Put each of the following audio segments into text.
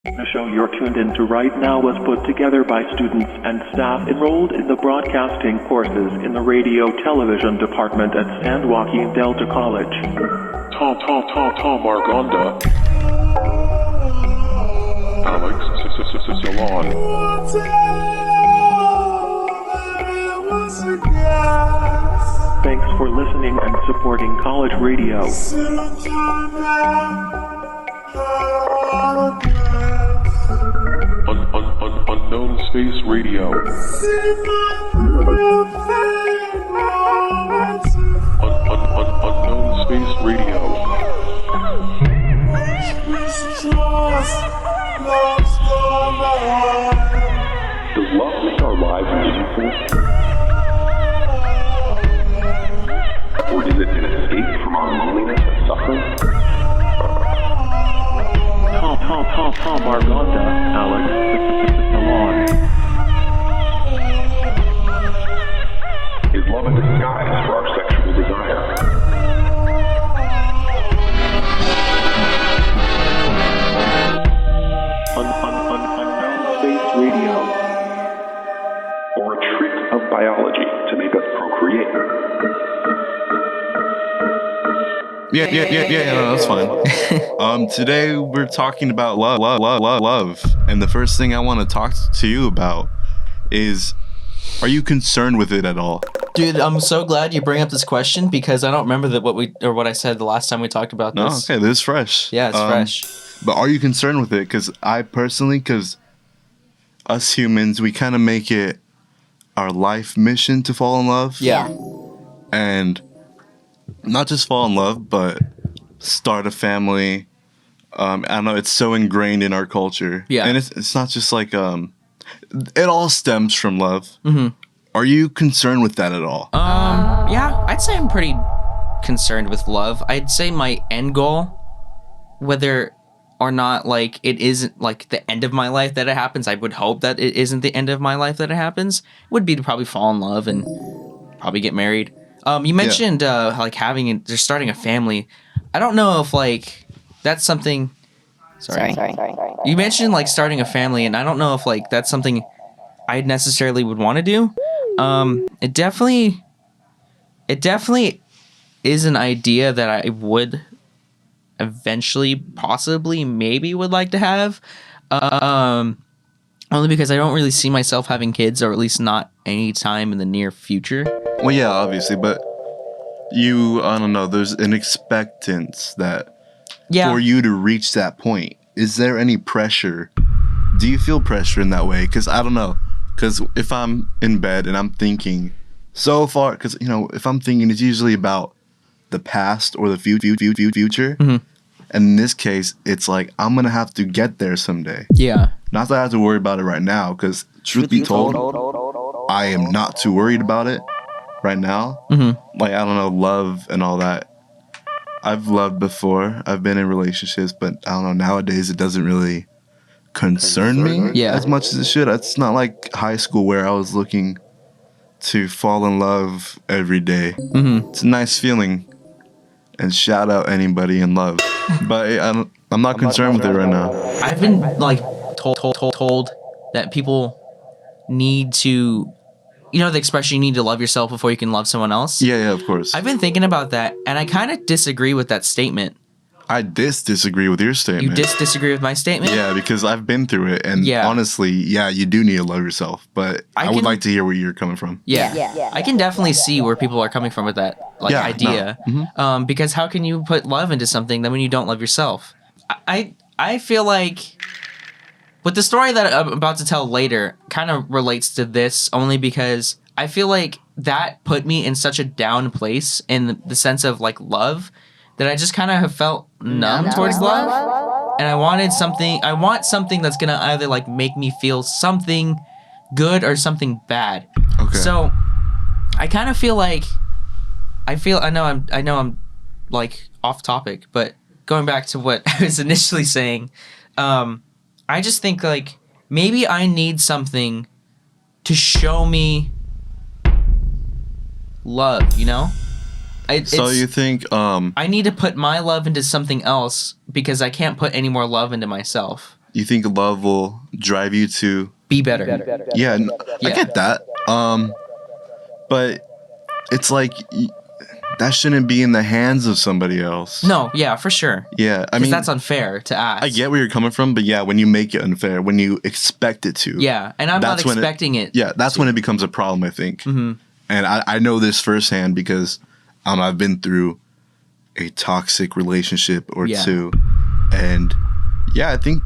The show you're tuned into right now was put together by students and staff enrolled in the broadcasting courses in the radio television department at San Joaquin Delta College. Tom Argonda. Alex Salon. Thanks for listening and supporting college radio. Unknown Space Radio. Unknown Space Radio. Does love make our lives meaningful? Or is it an escape from our loneliness and suffering? Tom Argonda, Alex Salon. Is love a disguise for our sexual desire? Unknown Space Radio. Or a trick of biology to make us procreate? Yeah, no, that's fine. Today we're talking about love. And the first thing I want to talk to you about is, are you concerned with it at all? Dude, I'm so glad you bring up this question because I don't remember what I said the last time we talked about this. No, okay, this is fresh. Yeah, it's fresh. But are you concerned with it? Because us humans, we kind of make it our life mission to fall in love. Yeah. And not just fall in love, but start a family. I don't know, it's so ingrained in our culture. Yeah. And it's not just like, it all stems from love. Mm-hmm. Are you concerned with that at all? Yeah, I'd say I'm pretty concerned with love. I'd say my end goal, whether or not like it isn't like the end of my life that it happens, I would hope that it isn't the end of my life that it happens, would be to probably fall in love and probably get married. You mentioned like just starting a family. I don't know if like that's something. Sorry. You mentioned like starting a family, and I don't know if like that's something I necessarily would want to do. It definitely is an idea that I would eventually, possibly, maybe would like to have. Only because I don't really see myself having kids, or at least not any time in the near future. Well, yeah, obviously, but I don't know, there's an expectance that for you to reach that point. Is there any pressure? Do you feel pressure in that way? Because I don't know. Because if I'm in bed and I'm thinking so far, because, if I'm thinking, it's usually about the past or the future. Mm-hmm. And in this case, it's like, I'm going to have to get there someday. Yeah. Not that I have to worry about it right now, because truth be told, I am not too worried about it right now. Mm-hmm. Like, I don't know, love and all that. I've loved before. I've been in relationships, but I don't know, nowadays it doesn't really concern me as much as it should. It's not like high school where I was looking to fall in love every day. Mm-hmm. It's a nice feeling. And shout out anybody in love. But I'm not concerned with it right now. I've been like told that people need to, the expression, you need to love yourself before you can love someone else. Yeah, of course. I've been thinking about that, and I kind of disagree with that statement. I disagree with your statement. You disagree with my statement? Yeah, because I've been through it, and honestly, you do need to love yourself. But I would like to hear where you're coming from. Yeah. I can definitely see where people are coming from with that idea. No. Mm-hmm. Because how can you put love into something then when you don't love yourself? I feel like with the story that I'm about to tell later kind of relates to this, only because I feel like that put me in such a down place in the sense of like love, that I just kind of have felt numb towards love. And I want something that's going to either like make me feel something good or something bad. Okay. So I kind of feel like, I know I'm like off topic, but going back to what I was initially saying, I just think like maybe I need something to show me love, So you think I need to put my love into something else because I can't put any more love into myself. you think love will drive you to be better. Yeah, I get that. But it's like that shouldn't be in the hands of somebody else. No, yeah, for sure. Yeah, I mean, that's unfair to ask. I get where you're coming from, but yeah, when you make it unfair, when you expect it to. Yeah, and I'm not expecting it. Yeah, that's when it becomes a problem, I think. Mm-hmm. And I know this firsthand because I've been through a toxic relationship or two. And yeah, I think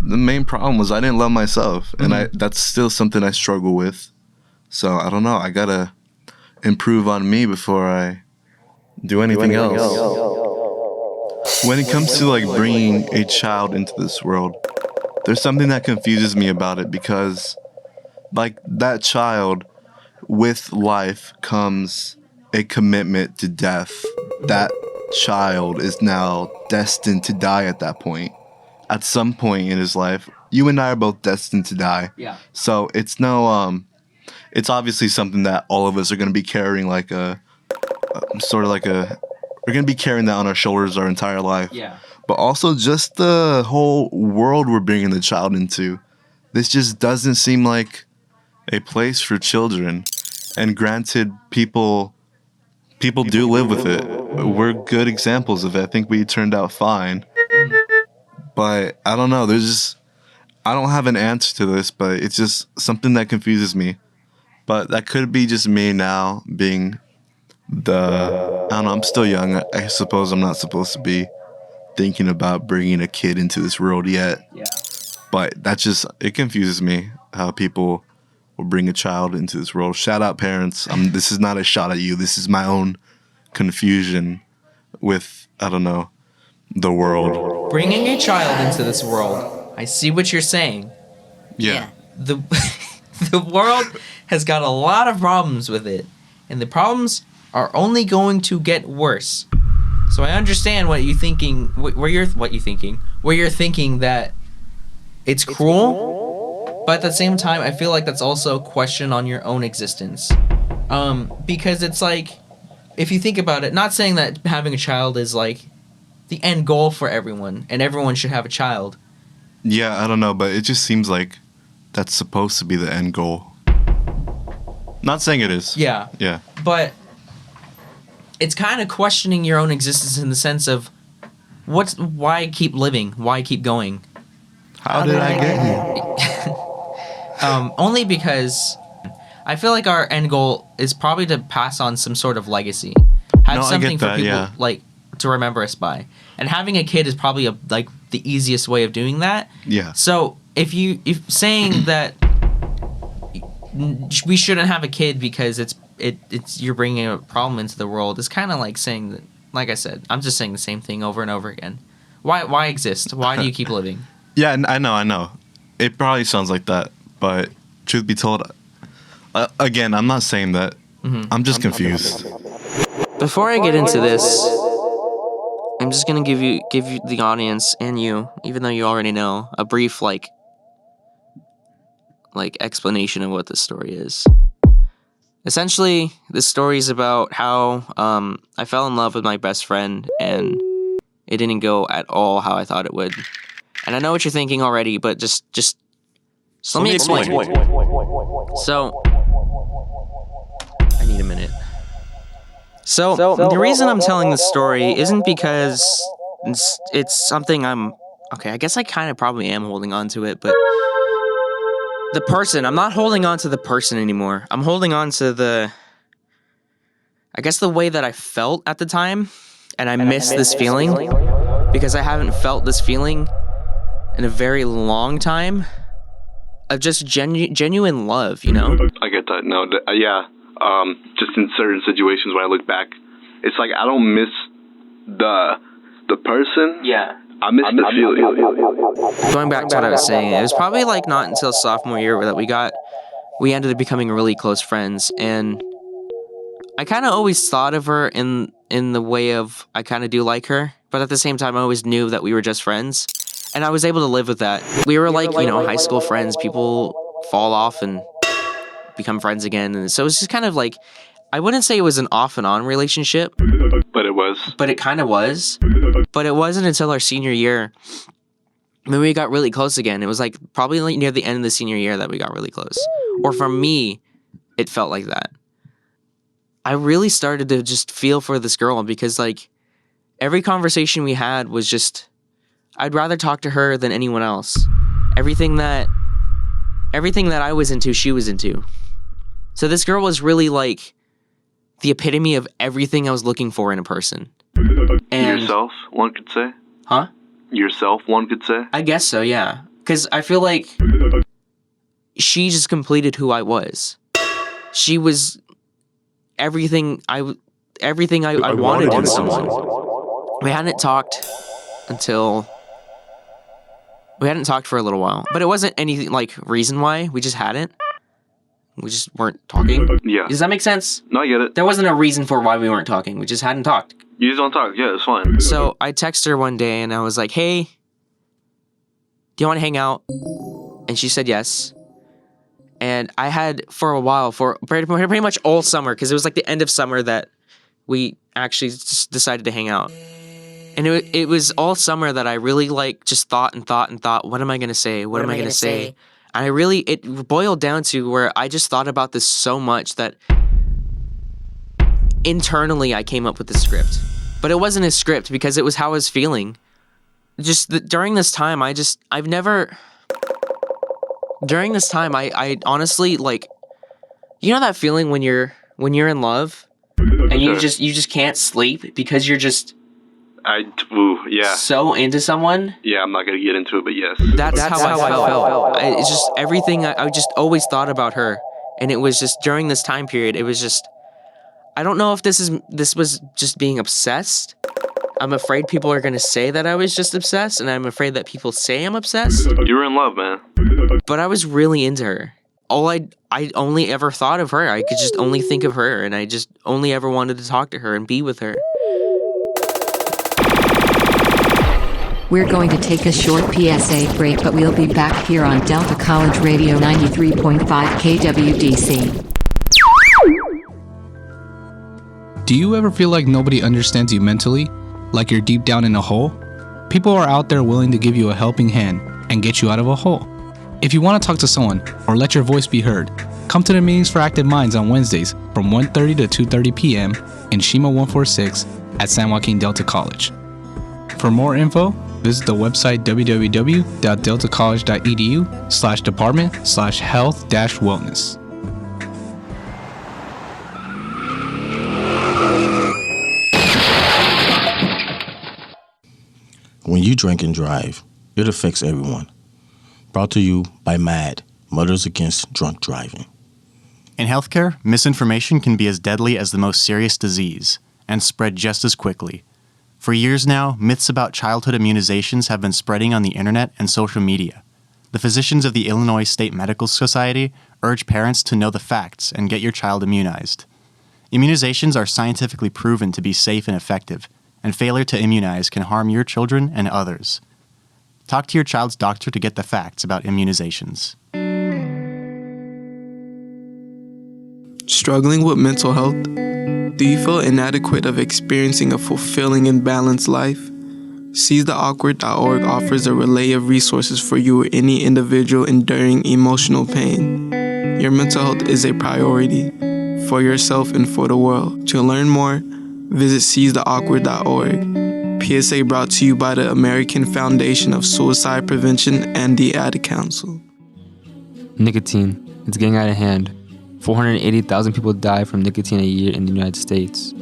the main problem was I didn't love myself. And that's still something I struggle with. So I don't know. I got to improve on me before I do anything else. When it comes to like bringing a child into this world, there's something that confuses me about it because like that child, with life comes a commitment to death. That child is now destined to die at that point. At some point in his life, you and I are both destined to die. Yeah. So it's no it's obviously something that all of us are going to be carrying like we're going to be carrying that on our shoulders our entire life. Yeah. But also just the whole world we're bringing the child into. This just doesn't seem like a place for children. And granted, people do live with it. We're good examples of it. I think we turned out fine. But I don't know. I don't have an answer to this, but it's just something that confuses me. But that could be just me now being I don't know, I'm still young. I suppose I'm not supposed to be thinking about bringing a kid into this world yet. Yeah. But it confuses me how people will bring a child into this world. Shout out parents. This is not a shot at you. This is my own confusion with, I don't know, the world. Bringing a child into this world. I see what you're saying. Yeah. The world has got a lot of problems with it, and the problems are only going to get worse. So I understand what you're thinking that it's cruel, but at the same time, I feel like that's also a question on your own existence. Because it's like, if you think about it, not saying that having a child is like the end goal for everyone, and everyone should have a child. Yeah, I don't know, but it just seems like that's supposed to be the end goal. Not saying it is. Yeah. Yeah. But it's kind of questioning your own existence in the sense of why keep living? Why keep going? How did I get here? Only because I feel like our end goal is probably to pass on some sort of legacy. Have something for people like to remember us by. And having a kid is probably the easiest way of doing that. Yeah. So if saying that we shouldn't have a kid because it's you're bringing a problem into the world, is kind of like saying that, like I said, I'm just saying the same thing over and over again. Why exist? Why do you keep living? Yeah, I know. It probably sounds like that, but truth be told, again, I'm not saying that. Mm-hmm. I'm just confused. Before I get into this, I'm just gonna give you the audience and you, even though you already know, a brief like explanation of what this story is. Essentially, this story is about how I fell in love with my best friend and it didn't go at all how I thought it would. And I know what you're thinking already, but just let me explain. So, I need a minute. So the reason I'm telling this story isn't because it's something I guess I kind of probably am holding on to it, but the person, I'm not holding on to the person anymore. I'm holding on to the way that I felt at the time, and I miss this feeling because I haven't felt this feeling in a very long time of just genuine love, you know? I get that. No, yeah. Just in certain situations when I look back, it's like I don't miss the person. Yeah. I miss the feeling. Going back to what I was saying, it was probably like not until sophomore year that we ended up becoming really close friends, and I kind of always thought of her in the way of I kind of do like her, but at the same time I always knew that we were just friends, and I was able to live with that. We were like, high school friends. People fall off and become friends again, and so it's just kind of like, I wouldn't say it was an off and on relationship, but it was. But it kind of was. But it wasn't until our senior year then we got really close again. It was like probably like near the end of the senior year that we got really close. Or for me, it felt like that. I really started to just feel for this girl because like every conversation we had was just, I'd rather talk to her than anyone else. Everything that I was into, she was into. So this girl was really like the epitome of everything I was looking for in a person. And yourself, one could say? Huh? Yourself, one could say? I guess so, yeah. Because I feel like she just completed who I was. She was everything I wanted in someone. We hadn't talked for a little while. But it wasn't any like reason why. We just hadn't. We just weren't talking. Yeah. Does that make sense? No, I get it. There wasn't a reason for why we weren't talking. We just hadn't talked. You just don't talk. Yeah, it's fine. So I texted her one day and I was like, hey, do you want to hang out? And she said yes. And I had for a while, for pretty much all summer, because it was like the end of summer that we actually just decided to hang out. And it was all summer that I really like just thought, what am I going to say? What am I going to say? And it boiled down to where I just thought about this so much that internally I came up with the script. But it wasn't a script because it was how I was feeling. During this time, I honestly, like, you know that feeling when you're in love and you just can't sleep because you're just so into someone? Yeah, I'm not going to get into it, but yes. That's how I felt. It's just everything. I just always thought about her. And it was just during this time period, it was just, I don't know if this was just being obsessed. I'm afraid people are going to say that I was just obsessed, and I'm afraid that people say I'm obsessed. You were in love, man. But I was really into her. I only ever thought of her. I could just only think of her, and I just only ever wanted to talk to her and be with her. We're going to take a short PSA break, but we'll be back here on Delta College Radio 93.5 KWDC. Do you ever feel like nobody understands you mentally? Like you're deep down in a hole? People are out there willing to give you a helping hand and get you out of a hole. If you want to talk to someone or let your voice be heard, come to the Meetings for Active Minds on Wednesdays from 1:30 to 2:30 p.m. in Shima 146 at San Joaquin Delta College. For more info, visit the website www.deltacollege.edu/department/health-wellness. When you drink and drive, it affects everyone. Brought to you by MAD, Mothers Against Drunk Driving. In healthcare, misinformation can be as deadly as the most serious disease and spread just as quickly. For years now, myths about childhood immunizations have been spreading on the internet and social media. The physicians of the Illinois State Medical Society urge parents to know the facts and get your child immunized. Immunizations are scientifically proven to be safe and effective, and failure to immunize can harm your children and others. Talk to your child's doctor to get the facts about immunizations. Struggling with mental health? Do you feel inadequate of experiencing a fulfilling and balanced life? SeizeTheAwkward.org offers a relay of resources for you or any individual enduring emotional pain. Your mental health is a priority for yourself and for the world. To learn more, visit SeizeTheAwkward.org. PSA brought to you by the American Foundation of Suicide Prevention and the Ad Council. Nicotine. It's getting out of hand. 480,000 people die from nicotine a year in the United States.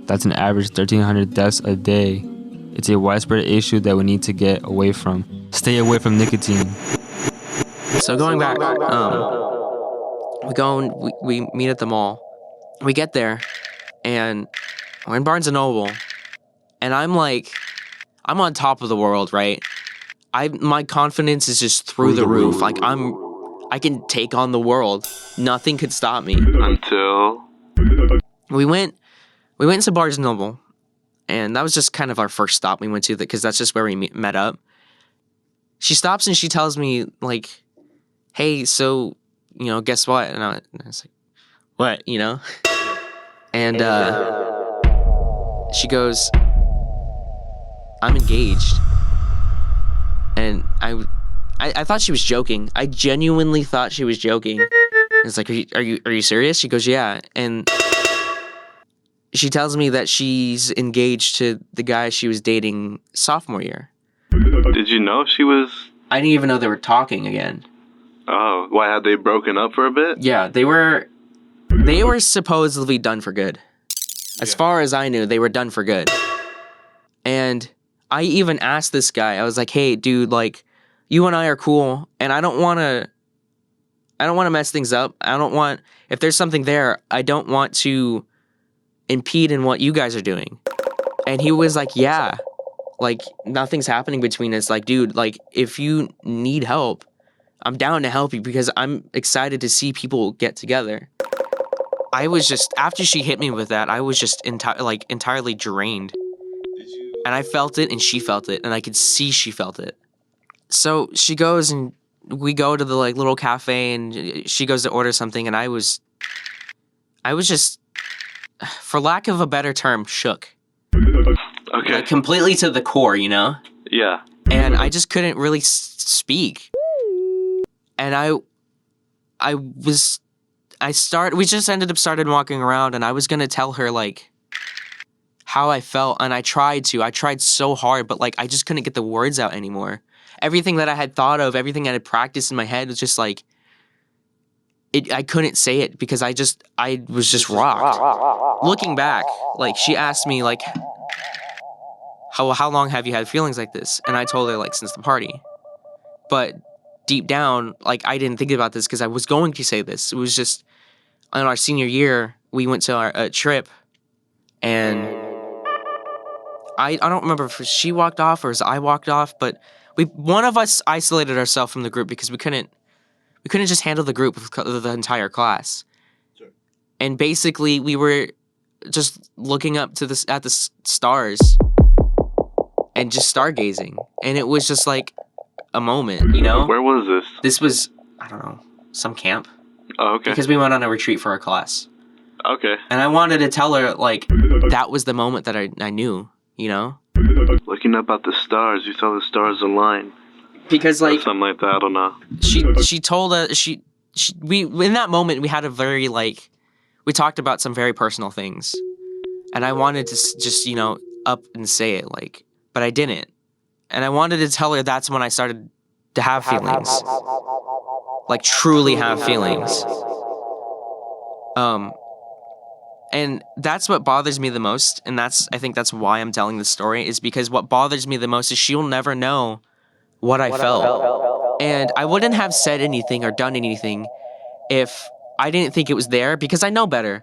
That's an average 1,300 deaths a day. It's a widespread issue that we need to get away from. Stay away from nicotine. So going back, we meet at the mall. We get there, and we're in Barnes & Noble. And I'm on top of the world, right? My confidence is just through the roof. Like I can take on the world. Nothing could stop me. Until we went to Barnes & Noble, and that was just kind of our first stop we went to, because that's just where we met up. She stops and she tells me, like, hey, so, guess what? And I was like, what, And she goes, I'm engaged. And I thought she was joking. I genuinely thought she was joking. It's like, are you serious? She goes, yeah. And she tells me that she's engaged to the guy she was dating sophomore year. Did you know she was? I didn't even know they were talking again. Oh, why, had they broken up for a bit? Yeah, they were supposedly done for good. As far as I knew, they were done for good. And I even asked this guy, I was like, hey, dude, like, you and I are cool, and I don't want to mess things up. If there's something there, I don't want to impede in what you guys are doing. And he was like, yeah, like, nothing's happening between us. Like, dude, like, if you need help, I'm down to help you because I'm excited to see people get together. I was just, after she hit me with that, I was just entirely drained. And I felt it and she felt it, and I could see she felt it. So she goes and we go to the like little cafe and she goes to order something, and I was just, for lack of a better term, shook. Okay. Like, completely to the core, you know? Yeah. And I just couldn't really speak. And we just ended up started walking around, and I was gonna tell her like how I felt, and I tried so hard, but like I just couldn't get the words out anymore. Everything that I had thought of, everything I had practiced in my head was just like, I couldn't say it because I was just rocked. Looking back, like, she asked me like, how long have you had feelings like this? And I told her like, since the party. But deep down, like, I didn't think about this because I was going to say this. It was just, in our senior year, we went to our trip, and I don't remember if she walked off or as I walked off, but one of us isolated ourselves from the group because we couldn't just handle the group of the entire class. Sure. And basically, we were just looking up to at the stars and just stargazing, and it was just like a moment, you know? Where was this? This was, I don't know, some camp. Oh, okay. Because we went on a retreat for our class. Okay. And I wanted to tell her, like, that was the moment that I knew, you know? Looking up at the stars, you saw the stars align. Because, like, something like that, I don't know. She told us, we in that moment, we had a very, like, we talked about some very personal things. And I wanted to just, you know, up and say it, like, but I didn't. And I wanted to tell her that's when I started to have feelings. Like, truly have feelings. And that's what bothers me the most, and I think that's why I'm telling this story, is because what bothers me the most is she'll never know what I felt. And I wouldn't have said anything or done anything if I didn't think it was there, because I know better.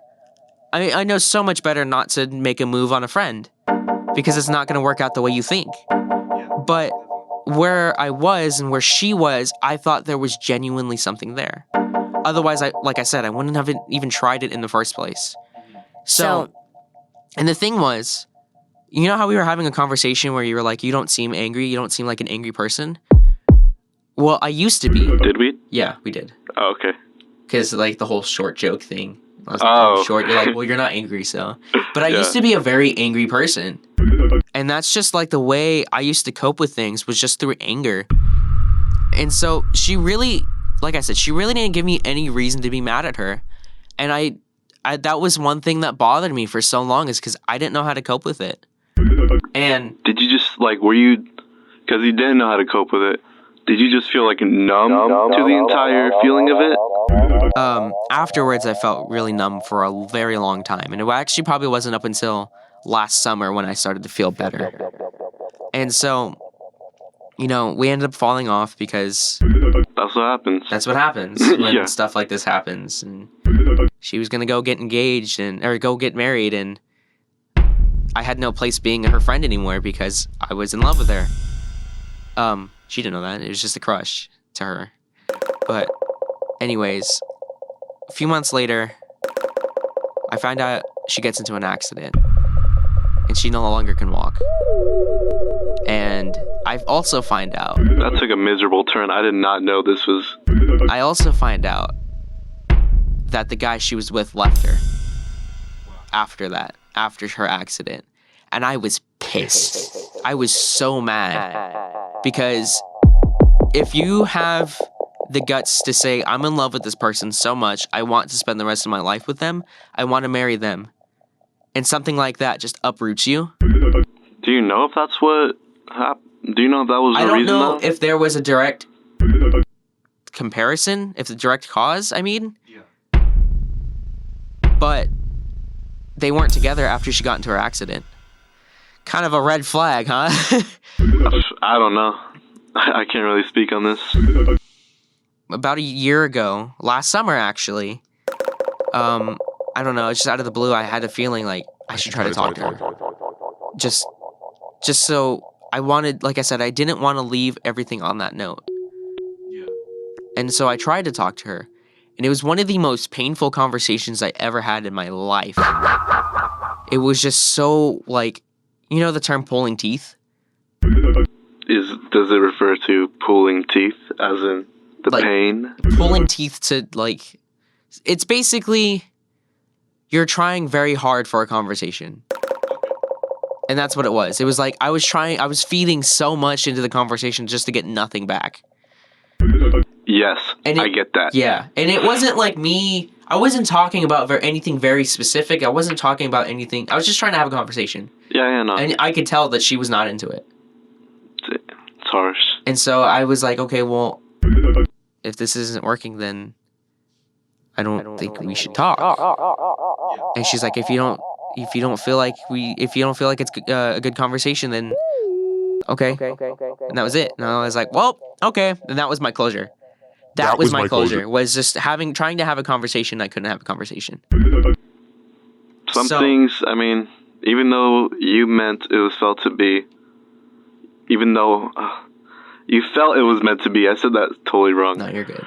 I know so much better not to make a move on a friend, because it's not going to work out the way you think. But where I was and where she was, I thought there was genuinely something there. Otherwise, like I said, I wouldn't have even tried it in the first place. So, and the thing was, you know how we were having a conversation where you were like, you don't seem angry, you don't seem like an angry person? Well, I used to be. Did we? Yeah, we did. Oh, okay. Because, like, the whole short joke thing. I was like, I'm short. You're like, well, you're not angry, so. But I used to be a very angry person. And that's just, like, the way I used to cope with things, was just through anger. And so she really, like I said, she really didn't give me any reason to be mad at her. And I that was one thing that bothered me for so long, is because I didn't know how to cope with it. And did you just, like, were you, because you didn't know how to cope with it, did you just feel like numb to the entire feeling of it? Afterwards, I felt really numb for a very long time. And it actually probably wasn't up until last summer when I started to feel better. And so, you know, we ended up falling off because that's what happens. That's what happens when stuff like this happens. And she was gonna go get engaged or go get married, and I had no place being her friend anymore because I was in love with her. She didn't know that. It was just a crush to her. But anyways, a few months later, I find out she gets into an accident and she no longer can walk. And I also find out... That took a miserable turn. I did not know this was... I also find out that the guy she was with left her after her accident. And I was pissed. I was so mad because if you have the guts to say, I'm in love with this person so much, I want to spend the rest of my life with them, I want to marry them, and something like that just uproots you. Do you know if that's what happened? Do you know if that was the reason? I don't know though? if there was a direct comparison, if the direct cause, I mean. Yeah. But they weren't together after she got into her accident. Kind of a red flag, huh? I don't know. I can't really speak on this. About a year ago, last summer actually, I don't know, just out of the blue, I had a feeling like I should try to talk to her. Just so I wanted, like I said, I didn't want to leave everything on that note. Yeah. And so I tried to talk to her, and it was one of the most painful conversations I ever had in my life. It was just so, like, you know the term pulling teeth? Does it refer to pulling teeth, as in the like, pain? Pulling teeth to, like, it's basically you're trying very hard for a conversation. And that's what it was. It was like I was feeding so much into the conversation just to get nothing back. Yes, I get that. Yeah, and it wasn't like me. I wasn't talking about anything very specific. I wasn't talking about anything. I was just trying to have a conversation. Yeah, no. And I could tell that she was not into it. It's harsh. And so I was like, okay, well, if this isn't working, then I don't think we should talk. And she's like, if you don't feel like it's a good conversation, then okay. And that was it. And I was like, well, okay. And that was my closure. That was my closure. Was just trying to have a conversation. I couldn't have a conversation. Some things, I mean, even though you meant it was felt to be, even though you felt it was meant to be, I said that totally wrong. No, you're good.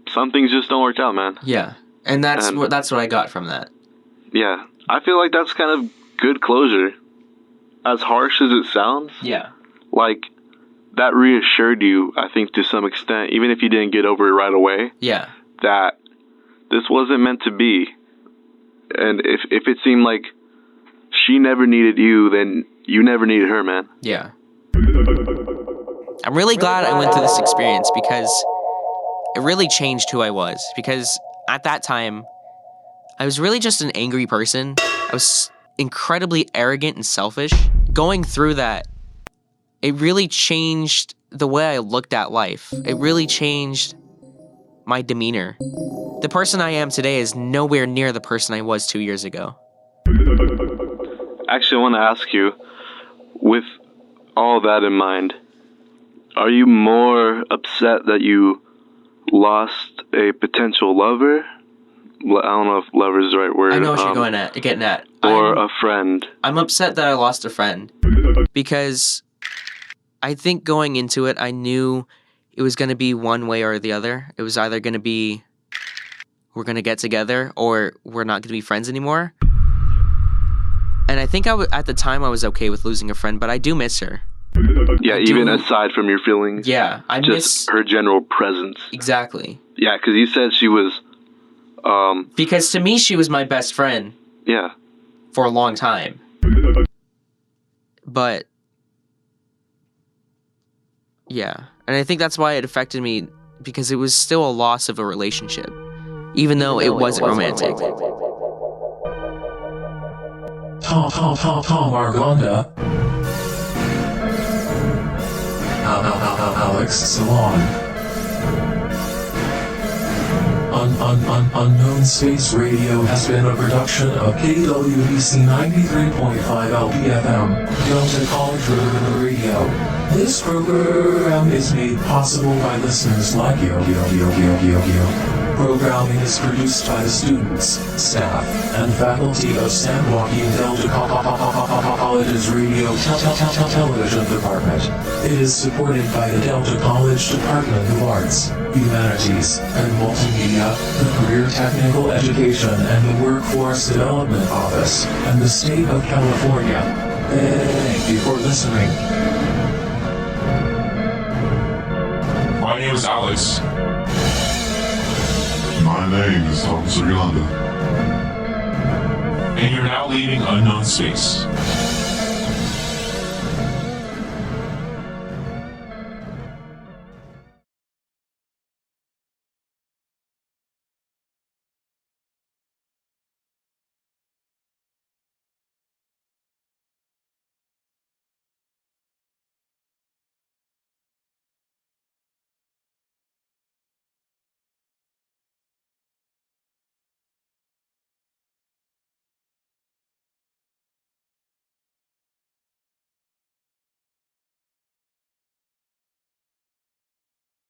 Some things just don't work out, man. Yeah, and that's what I got from that. Yeah, I feel like that's kind of good closure. As harsh as it sounds. Yeah. Like, that reassured you, I think, to some extent, even if you didn't get over it right away. Yeah. That this wasn't meant to be. And if it seemed like she never needed you, then you never needed her, man. Yeah. I'm really glad I went through this experience because it really changed who I was. Because at that time, I was really just an angry person. I was incredibly arrogant and selfish. Going through that, it really changed the way I looked at life. It really changed my demeanor. The person I am today is nowhere near the person I was 2 years ago. Actually, I want to ask you, with all that in mind, are you more upset that you lost a potential lover? I don't know if lover is the right word. I know what you're getting at. Or a friend. I'm upset that I lost a friend because I think going into it, I knew it was going to be one way or the other. It was either going to be we're going to get together or we're not going to be friends anymore. And I think at the time I was okay with losing a friend, but I do miss her. Yeah, even aside from your feelings. Yeah, I miss her general presence. Exactly. Yeah, because you said she was. Because to me, she was my best friend. Yeah. For a long time. But yeah, and I think that's why it affected me, because it was still a loss of a relationship, even though it wasn't romantic. Tom Argonda. Alex Salon. Unknown Space Radio has been a production of KWBC 93.5 LPFM, Delta College Radio. This program is made possible by listeners like you. Programming is produced by the students, staff, and faculty of San Joaquin Delta College's Radio Television Department. It is supported by the Delta College Department of Arts, Humanities, and Multimedia, the Career Technical Education and the Workforce Development Office, and the State of California. Thank you for listening. My name is Alex. My name is Tom Surganda. And you're now leaving Unknown Space.